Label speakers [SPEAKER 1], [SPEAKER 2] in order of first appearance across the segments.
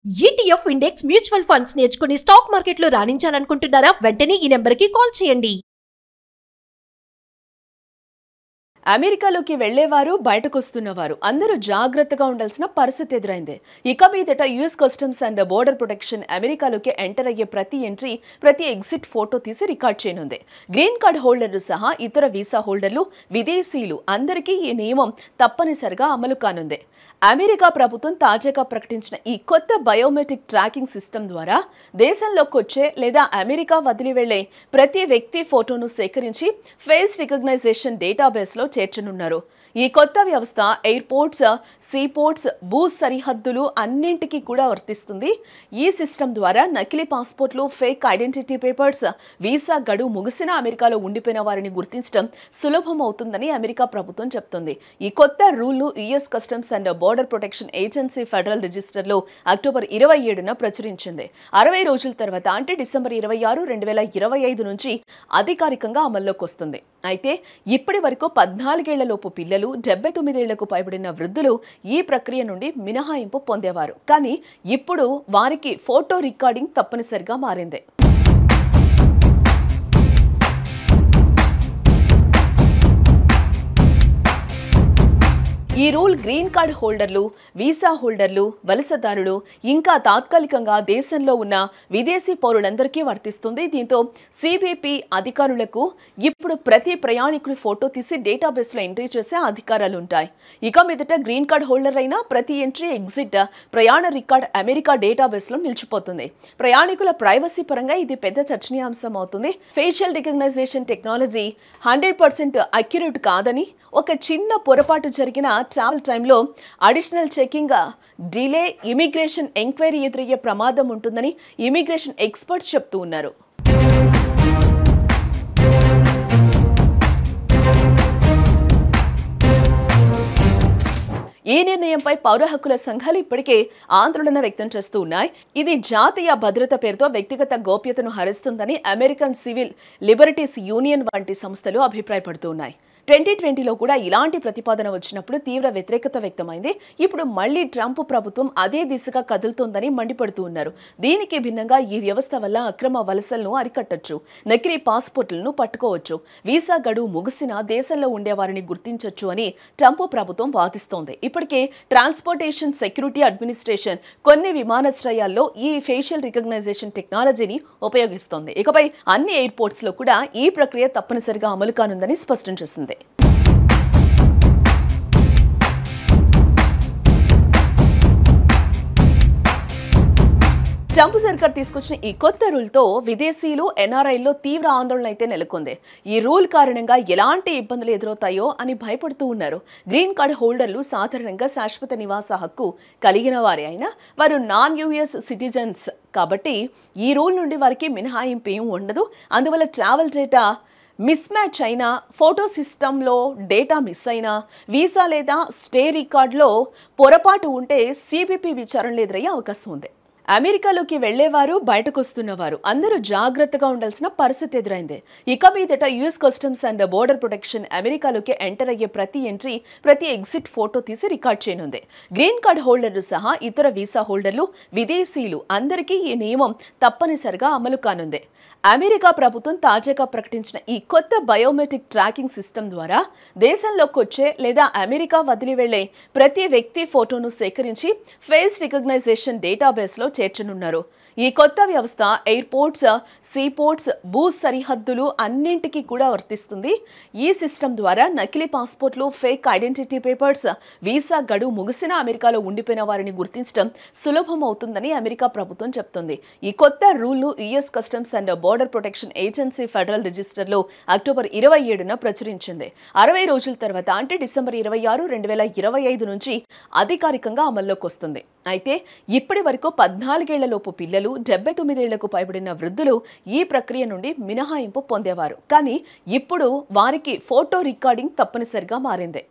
[SPEAKER 1] ETF index mutual funds నేర్చుకుని stock మార్కెట్లో రాణించాలనుకుంటున్నారా? వెంటనే ఈ నెంబర్కి కాల్ చేయండి.
[SPEAKER 2] అమెరికాలోకి వెళ్లేవారు బయటకు వస్తున్నవారు అందరూ జాగ్రత్తగా ఉండాల్సిన పరిస్థితి ఎదురైంది. ఇక మీదట US customs and border protection అమెరికాలోకి ఎంటర్ అయ్యే ప్రతి ఎంట్రీ, ప్రతి ఎగ్జిట్ ఫోటో తీసి రికార్డ్ చేయనుంది. గ్రీన్ కార్డ్ హోల్డర్లు సహా ఇతర వీసా హోల్డర్లు, విదేశీయులు అందరికీ ఈ నియమం తప్పనిసరిగా అమలు కానుంది. అమెరికా ప్రభుత్వం తాజాగా ప్రకటించిన ఈ కొత్త బయోమెట్రిక్ ట్రాకింగ్ సిస్టమ్ ద్వారా దేశంలోకి వచ్చే లేదా అమెరికా వదిలి వెళ్లే ప్రతి వ్యక్తి ఫోటోను సేకరించి ఫేస్ రికగ్నైజేషన్ డేటాబేస్లో చేర్చనున్నారు. ఈ కొత్త వ్యవస్థ ఎయిర్పోర్ట్స్, సీపోర్ట్స్, భూ సరిహద్దులు అన్నింటికీ కూడా వర్తిస్తుంది. ఈ సిస్టమ్ ద్వారా నకిలీ పాస్పోర్ట్లు, ఫేక్ ఐడెంటిటీ పేపర్స్, వీసా గడువు ముగిసిన అమెరికాలో ఉండిపోయిన వారిని గుర్తించడం సులభం అవుతుందని అమెరికా ప్రభుత్వం చెప్తుంది. ఈ కొత్త రూల్ను US customs and border protection agency federal రిజిస్టర్లో అక్టోబర్ 27న ప్రచురించింది. 60 రోజుల తర్వాత అంటే డిసెంబర్ 26, 2025 నుంచి అధికారికంగా అమల్లోకి వస్తుంది. అయితే ఇప్పటి వరకు 14 ఏళ్లలోపు పిల్లలు, 79 ఏళ్లకు పైబడిన వృద్ధులు ఈ ప్రక్రియ నుండి మినహాయింపు పొందేవారు. కానీ ఇప్పుడు వారికి ఫోటో రికార్డింగ్ తప్పనిసరిగా మారింది. ఈ రూల్ గ్రీన్ కార్డ్ హోల్డర్లు, వీసా హోల్డర్లు, వలసదారులు, ఇంకా తాత్కాలికంగా దేశంలో ఉన్న విదేశీ పౌరులందరికీ వర్తిస్తుంది. దీంతో సిబిపి అధికారులకు ఇప్పుడు ప్రతి ప్రయాణికుడి ఫోటో తీసి డేటాబేస్లో ఎంట్రీ చేసే అధికారాలు ఉంటాయి. ఇక మీదట గ్రీన్ కార్డ్ హోల్డర్ అయినా ప్రతి ఎంట్రీ, ఎగ్జిట్, ప్రయాణ రికార్డ్ అమెరికా డేటాబేస్లో నిలిచిపోతుంది. ప్రయాణికుల ప్రైవసీ పరంగా ఇది పెద్ద చర్చనీయాంశం అవుతుంది. ఫేషియల్ రికగ్నైజేషన్ టెక్నాలజీ 100% అక్యురేట్ కాదని, ఒక చిన్న పొరపాటు జరిగిన ట్రావెల్ టైంలో additional checking, delay, immigration enquiry ఎదురయ్యే ప్రమాదం ఉంటుందని ఇమిగ్రేషన్ ఎక్స్పర్ట్స్ చెప్తూ ఉన్నారు. ఈ నిర్ణయంపై పౌర హక్కుల సంఘాలు ఇప్పటికే ఆందోళన వ్యక్తం చేస్తూ ఉన్నాయి. ఇది జాతీయ భద్రత పేరుతో వ్యక్తిగత గోప్యతను హరిస్తుందని అమెరికన్ సివిల్ లిబర్టీస్ యూనియన్ వంటి సంస్థలు అభిప్రాయపడుతూ ఉన్నాయి. 2020లో కూడా ఇలాంటి ప్రతిపాదన వచ్చినప్పుడు తీవ్ర వ్యతిరేకత వ్యక్తమైంది. ఇప్పుడు మళ్లీ ట్రంప్ ప్రభుత్వం అదే దిశగా కదులుతోందని మండిపడుతూ ఉన్నారు. దీనికి భిన్నంగా ఈ వ్యవస్థ వల్ల అక్రమ వలసలను అరికట్టొచ్చు, నకిలీ పాస్పోర్టులను పట్టుకోవచ్చు, వీసా గడువు ముగిసినా దేశంలో ఉండేవారిని గుర్తించొచ్చు అని ట్రంప్ ప్రభుత్వం వాదిస్తోంది. ఇప్పటికే ట్రాన్స్పోర్టేషన్ సెక్యూరిటీ అడ్మినిస్ట్రేషన్ కొన్ని విమానాశ్రయాల్లో ఈ ఫేషియల్ రికగ్నైజేషన్ టెక్నాలజీని ఉపయోగిస్తోంది. ఇకపై అన్ని ఎయిర్పోర్ట్స్ లో కూడా ఈ ప్రక్రియ తప్పనిసరిగా అమలు కానుందని స్పష్టం చేసింది. ట్రంప్ సర్కార్ తీసుకొచ్చిన ఈ కొత్త రూల్తో విదేశీయులు, ఎన్ఆర్ఐల్లో తీవ్ర ఆందోళన అయితే నెలకొంది. ఈ రూల్ కారణంగా ఎలాంటి ఇబ్బందులు ఎదురవుతాయో అని భయపడుతూ ఉన్నారు. గ్రీన్ కార్డ్ హోల్డర్లు సాధారణంగా శాశ్వత నివాస హక్కు కలిగిన వారే అయినా వారు నాన్ యుఎస్ సిటిజన్స్ కాబట్టి ఈ రూల్ నుండి వారికి మినహాయింపు ఏం ఉండదు. అందువల్ల ట్రావెల్ డేటా మిస్ మ్యాచ్ అయినా, ఫోటో సిస్టంలో డేటా మిస్ అయినా, వీసా లేదా స్టే రికార్డులో పొరపాటు ఉంటే సిబిపి విచారణలు ఎదురయ్యే అవకాశం ఉంది. అమెరికాలోకి వెళ్లేవారు బయటకు వస్తున్నవారు అందరూ జాగ్రత్తగా ఉండాల్సిన పరిస్థితి ఎదురైంది. ఇక మీదట US customs and border protection అమెరికాలోకి ఎంటర్ అయ్యే ప్రతి ఎంట్రీ, ప్రతి ఎగ్జిట్ ఫోటో తీసి రికార్డ్ చేయనుంది. గ్రీన్ కార్డ్ హోల్డర్లు సహా ఇతర వీసా హోల్డర్లు, విదేశీయులు అందరికీ ఈ నియమం తప్పనిసరిగా అమలు కానుంది. అమెరికా ప్రభుత్వం తాజాగా ప్రకటించిన ఈ కొత్త బయోమెట్రిక్ ట్రాకింగ్ సిస్టమ్ ద్వారా దేశంలోకి వచ్చే లేదా అమెరికా వదిలి వెళ్లే ప్రతి వ్యక్తి ఫోటోను సేకరించి ఫేస్ రికగ్నైజేషన్ డేటాబేస్లో చేర్చనున్నారు. ఈ కొత్త వ్యవస్థ ఎయిర్పోర్ట్స్, సీపోర్ట్స్, భూ సరిహద్దులు అన్నింటికీ కూడా వర్తిస్తుంది. ఈ సిస్టమ్ ద్వారా నకిలీ పాస్పోర్ట్లు, ఫేక్ ఐడెంటిటీ పేపర్స్, వీసా గడువు ముగిసిన అమెరికాలో ఉండిపోయిన వారిని గుర్తించడం సులభం అవుతుందని అమెరికా ప్రభుత్వం చెప్తుంది. ఈ కొత్త రూల్ను US customs and border protection agency federal రిజిస్టర్లో అక్టోబర్ 27న ప్రచురించింది. 60 రోజుల తర్వాత అంటే డిసెంబర్ 26, 2025 నుంచి అధికారికంగా అమల్లోకి వస్తుంది. అయితే ఇప్పటి వరకు 14 ఏళ్లలోపు పిల్లలు, 79 ఏళ్లకు పైబడిన వృద్ధులు ఈ ప్రక్రియ నుండి మినహాయింపు పొందేవారు. కానీ ఇప్పుడు వారికి ఫోటో రికార్డింగ్ తప్పనిసరిగా మారింది.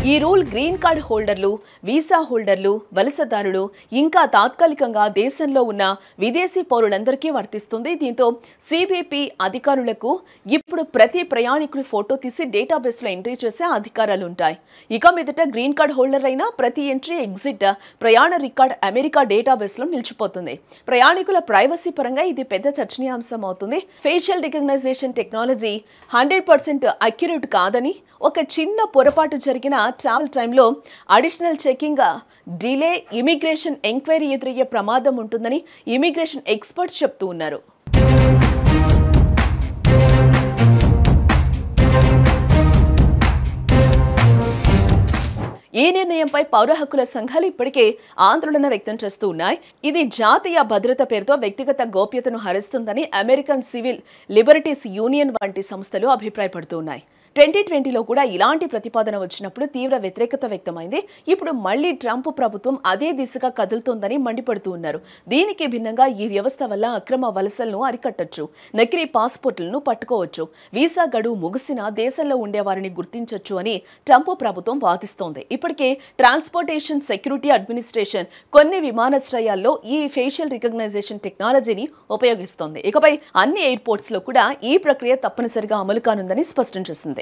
[SPEAKER 2] ఈ ఈ రూల్ గ్రీన్ కార్డ్ హోల్డర్లు, వీసా హోల్డర్లు, వలసదారులు, ఇంకా తాత్కాలికంగా దేశంలో ఉన్న విదేశీ పౌరులందరికీ వర్తిస్తుంది. దీంతో సిబిపి అధికారులకు ఇప్పుడు ప్రతి ప్రయాణికుడి ఫోటో తీసి డేటాబేస్లో ఎంట్రీ చేసే అధికారాలు ఉంటాయి. ఇక మీదట గ్రీన్ కార్డ్ హోల్డర్ అయినా ప్రతి ఎంట్రీ, ఎగ్జిట్, ప్రయాణ రికార్డ్ అమెరికా డేటాబేస్లో నిలిచిపోతుంది. ప్రయాణికుల ప్రైవసీ పరంగా ఇది పెద్ద చర్చనీయాంశం అవుతుంది. ఫేషియల్ రికగ్నైజేషన్ టెక్నాలజీ 100% అక్యురేట్ కాదని, ఒక చిన్న పొరపాటు జరిగిన ట్రావెల్ టైంలో additional checking, delay, immigration enquiry ఎదురయ్యే ప్రమాదం ఉంటుందని ఇమిగ్రేషన్ ఎక్స్పర్ట్స్ చెప్తూ ఉన్నారు. ఈ నిర్ణయంపై పౌర హక్కుల సంఘాలు ఇప్పటికే ఆందోళన వ్యక్తం చేస్తూ ఉన్నాయి. ఇది జాతీయ భద్రత పేరుతో వ్యక్తిగత గోప్యతను హరిస్తుందని అమెరికన్ సివిల్ లిబర్టీస్ యూనియన్ వంటి సంస్థలు అభిప్రాయపడుతూ ఉన్నాయి. 2020లో కూడా ఇలాంటి ప్రతిపాదన వచ్చినప్పుడు తీవ్ర వ్యతిరేకత వ్యక్తమైంది. ఇప్పుడు మళ్లీ ట్రంప్ ప్రభుత్వం అదే దిశగా కదులుతోందని మండిపడుతూ ఉన్నారు. దీనికి భిన్నంగా ఈ వ్యవస్థ వల్ల అక్రమ వలసలను అరికట్టొచ్చు, నకిలీ పాస్పోర్టులను పట్టుకోవచ్చు, వీసా గడువు ముగిసినా దేశంలో ఉండేవారిని గుర్తించొచ్చు అని ట్రంప్ ప్రభుత్వం వాదిస్తోంది. ఇప్పటికే ట్రాన్స్పోర్టేషన్ సెక్యూరిటీ అడ్మినిస్ట్రేషన్ కొన్ని విమానాశ్రయాల్లో ఈ ఫేషియల్ రికగ్నైజేషన్ టెక్నాలజీని ఉపయోగిస్తోంది. ఇకపై అన్ని ఎయిర్పోర్ట్స్ లో కూడా ఈ ప్రక్రియ తప్పనిసరిగా అమలు కానుందని స్పష్టం చేసింది.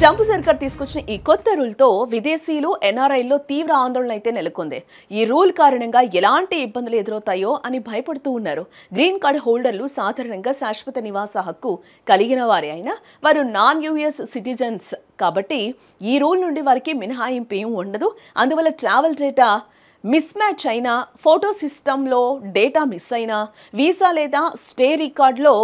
[SPEAKER 2] ట్రంప్ సర్కార్ తీసుకొచ్చిన ఈ కొత్త రూల్తో విదేశీయులు, ఎన్ఆర్ఐల్లో తీవ్ర ఆందోళన అయితే నెలకొంది. ఈ రూల్ కారణంగా ఎలాంటి ఇబ్బందులు ఎదురవుతాయో అని భయపడుతూ ఉన్నారు. గ్రీన్ కార్డ్ హోల్డర్లు సాధారణంగా శాశ్వత నివాస హక్కు కలిగిన వారే అయినా వారు నాన్ యుఎస్ సిటిజన్స్ కాబట్టి ఈ రూల్ నుండి వారికి మినహాయింపు ఏం ఉండదు. అందువల్ల ట్రావెల్ డేటా మిస్ మ్యాచ్ అయినా, ఫోటో సిస్టంలో డేటా మిస్ అయినా, వీసా లేదా స్టే రికార్డులో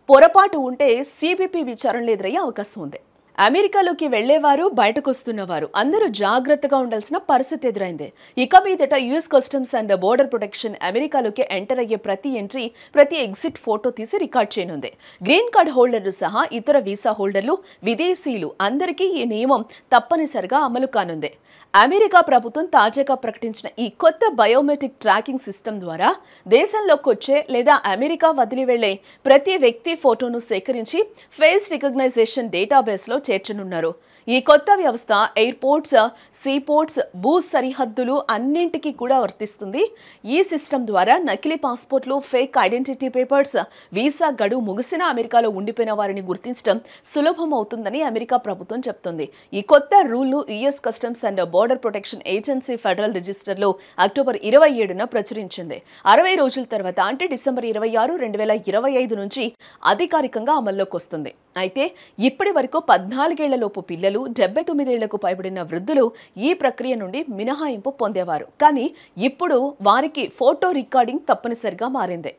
[SPEAKER 2] పొరపాటు ఉంటే సిబిపి విచారణలు ఎదురయ్యే అవకాశం ఉంది. అమెరికాలోకి వెళ్లేవారు, బయటకు వస్తున్నవారు అందరూ జాగ్రత్తగా ఉండాల్సిన పరిస్థితి ఎదురైంది. ఇక మీదట US customs and border protection అమెరికాలోకి ఎంటర్ అయ్యే ప్రతి ఎంట్రీ, ప్రతి ఎగ్జిట్ ఫోటో తీసి రికార్డ్ చేయనుంది. గ్రీన్ కార్డ్ హోల్డర్లు సహా ఇతర వీసా హోల్డర్లు, విదేశీయులు అందరికీ ఈ నియమం తప్పనిసరిగా అమలు కానుంది. అమెరికా ప్రభుత్వం తాజాగా ప్రకటించిన ఈ కొత్త బయోమెట్రిక్ ట్రాకింగ్ సిస్టమ్ ద్వారా దేశంలోకి వచ్చే లేదా అమెరికా వదిలి వెళ్లే ప్రతి వ్యక్తి ఫోటోను సేకరించి ఫేస్ రికగ్నైజేషన్ డేటాబేస్లో చేర్చనున్నారు. ఈ కొత్త వ్యవస్థ ఎయిర్పోర్ట్స్, సీపోర్ట్స్, భూ సరిహద్దులు అన్నింటికీ కూడా వర్తిస్తుంది. ఈ సిస్టమ్ ద్వారా నకిలీ పాస్పోర్ట్లు, ఫేక్ ఐడెంటిటీ పేపర్స్, వీసా గడువు ముగిసిన అమెరికాలో ఉండిపోయిన వారిని గుర్తించడం సులభం అవుతుందని అమెరికా ప్రభుత్వం చెప్తుంది. ఈ కొత్త రూల్ను US customs and border protection agency federal రిజిస్టర్లో అక్టోబర్ 27న ప్రచురించింది. 60 రోజుల తర్వాత అంటే డిసెంబర్ 26, 2025 నుంచి అధికారికంగా అమల్లోకి వస్తుంది. అయితే ఇప్పటి వరకు 14 ఏళ్లలోపు పిల్లలు, 79 ఏళ్లకు పైబడిన వృద్ధులు ఈ ప్రక్రియ నుండి మినహాయింపు పొందేవారు. కానీ ఇప్పుడు వారికి ఫోటో రికార్డింగ్ తప్పనిసరిగా మారింది.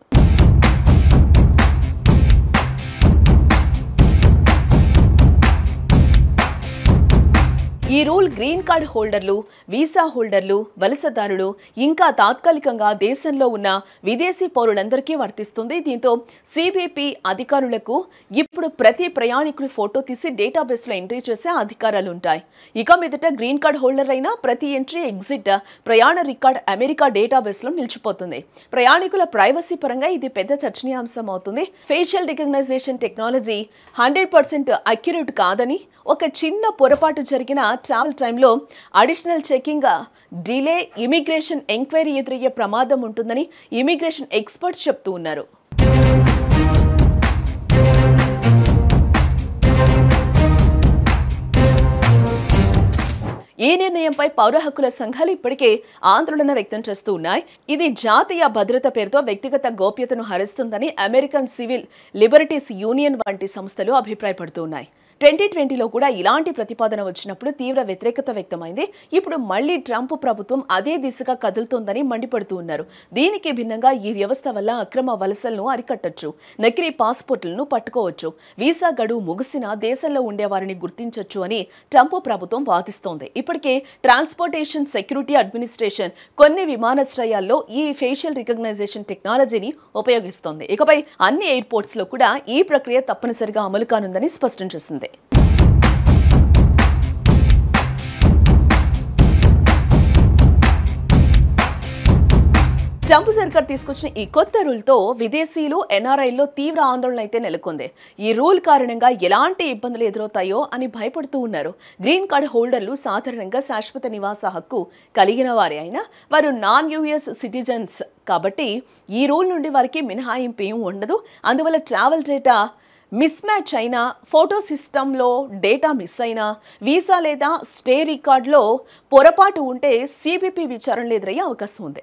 [SPEAKER 2] ఈ రూల్ గ్రీన్ కార్డ్ హోల్డర్లు, వీసా హోల్డర్లు, వలసదారులు, ఇంకా తాత్కాలికంగా దేశంలో ఉన్న విదేశీ పౌరులందరికీ వర్తిస్తుంది. దీంతో సిబిపి అధికారులకు ఇప్పుడు ప్రతి ప్రయాణికుడి ఫోటో తీసి డేటాబేస్లో ఎంట్రీ చేసే అధికారాలు ఉంటాయి. ఇక మీదట గ్రీన్ కార్డ్ హోల్డర్ అయినా ప్రతి ఎంట్రీ, ఎగ్జిట్, ప్రయాణ రికార్డ్ అమెరికా డేటాబేస్లో నిలిచిపోతుంది. ప్రయాణికుల ప్రైవసీ పరంగా ఇది పెద్ద చర్చనీయాంశం అవుతుంది. ఫేషియల్ రికగ్నైజేషన్ టెక్నాలజీ 100% అక్యురేట్ కాదని, ఒక చిన్న పొరపాటు జరిగిన ట్రావెల్ టైంలో additional checking, delay, immigration enquiry ఎదురయ్యే ప్రమాదం ఉంటుందని ఇమిగ్రేషన్ ఎక్స్పర్ట్స్ చెప్తూ ఉన్నారు. ఈ నిర్ణయంపై పౌర హక్కుల సంఘాలు ఇప్పటికే ఆందోళన వ్యక్తం చేస్తూ ఉన్నాయి. ఇది జాతీయ భద్రత పేరుతో వ్యక్తిగత గోప్యతను హరిస్తుందని అమెరికన్ సివిల్ లిబర్టీస్ యూనియన్ వంటి సంస్థలు అభిప్రాయపడుతూ ఉన్నాయి. 2020లో కూడా ఇలాంటి ప్రతిపాదన వచ్చినప్పుడు తీవ్ర వ్యతిరేకత వ్యక్తమైంది. ఇప్పుడు మళ్లీ ట్రంప్ ప్రభుత్వం అదే దిశగా కదులుతోందని మండిపడుతూ ఉన్నారు. దీనికి భిన్నంగా ఈ వ్యవస్థ వల్ల అక్రమ వలసలను అరికట్టొచ్చు, నకిలీ పాస్పోర్టులను పట్టుకోవచ్చు, వీసా గడువు ముగిసినా దేశంలో ఉండేవారిని గుర్తించొచ్చు అని ట్రంప్ ప్రభుత్వం వాదిస్తోంది. ఇప్పటికే ట్రాన్స్పోర్టేషన్ సెక్యూరిటీ అడ్మినిస్ట్రేషన్ కొన్ని విమానాశ్రయాల్లో ఈ ఫేషియల్ రికగ్నైజేషన్ టెక్నాలజీని ఉపయోగిస్తోంది. ఇకపై అన్ని ఎయిర్పోర్ట్స్ లో కూడా ఈ ప్రక్రియ తప్పనిసరిగా అమలు కానుందని స్పష్టం చేసింది. ట్రంప్ సర్కార్ తీసుకొచ్చిన ఈ కొత్త రూల్తో విదేశీయులు ఎన్ఆర్ఐల్లో తీవ్ర ఆందోళన అయితే నెలకొంది. ఈ రూల్ కారణంగా ఎలాంటి ఇబ్బందులు ఎదురవుతాయో అని భయపడుతూ ఉన్నారు. గ్రీన్ కార్డ్ హోల్డర్లు సాధారణంగా శాశ్వత నివాస హక్కు కలిగిన వారే అయినా వారు నాన్ యూఎస్ సిటిజన్స్ కాబట్టి ఈ రూల్ నుండి వారికి మినహాయింపు ఏం ఉండదు. అందువల్ల ట్రావెల్ డేటా మిస్ మ్యాచ్ అయినా, ఫోటో సిస్టంలో డేటా మిస్ అయినా, వీసా లేదా స్టే రికార్డులో పొరపాటు ఉంటే సిబిపి విచారణలు ఎదురయ్యే అవకాశం ఉంది.